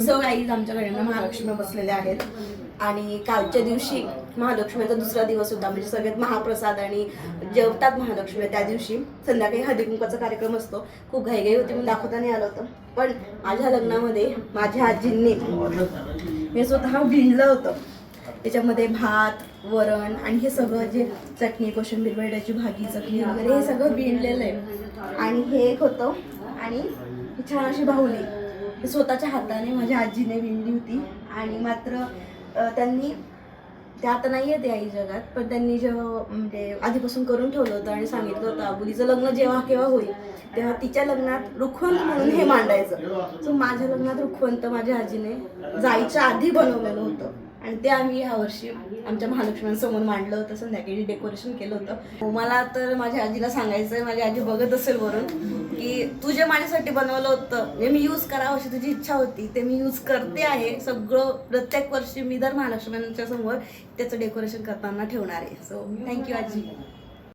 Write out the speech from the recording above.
So guys आमच्याकडे ना महालक्ष्मी बसलेल्या आहेत आणि कालच्या दिवशी महालक्ष्मीचा दुसरा दिवस होता, म्हणजे सगळ्यात महाप्रसाद आणि जेवतात महालक्ष्मी त्या दिवशी. संध्याकाळी हळदी कुंकवाचा कार्यक्रम असतो. खूप घाईघाई होती म्हणून दाखवता नाही आलं होतं, पण माझ्या लग्नामध्ये माझ्या आजींनी हे स्वतः भिंडलं होतं. त्याच्यामध्ये भात, वरण आणि हे सगळं जे चटणी, कोशिंबीर, बटाट्याची भाजी, चटणी वगैरे हे सगळं भिंडलेलं आहे. आणि हे एक होतं आणि ही छान अशी बाहुली हे स्वतःच्या हाताने माझ्या आजीने विणली होती. आणि मात्र त्यांनी त्या आता नाही आहे ते आई जगात, पण त्यांनी जेव्हा म्हणजे आधीपासून करून ठेवलं होतं आणि सांगितलं होतं आबुलीचं लग्न जेव्हा केव्हा होईल तेव्हा तिच्या लग्नात रुखवंत म्हणून हे मांडायचं. सो माझ्या लग्नात रुखवंत माझ्या आजीने जायच्या आधी बनवलेलं होतं आणि ते आम्ही यावर्षी आमच्या महालक्ष्म्यांसमोर मांडलं होतं. संध्याकाळी डेकोरेशन केलं होतं. मला तर माझ्या आजीला सांगायचं आहे, माझी आजी बघत असेल वरून, की तू जे माझ्यासाठी बनवलं होतं जे मी यूज करावं अशी तुझी इच्छा होती ते मी यूज करते आहे. सगळं प्रत्येक वर्षी मी दर महालक्ष्म्यांच्या समोर त्याचं डेकोरेशन करताना ठेवणार आहे. सो थँक्यू आजी.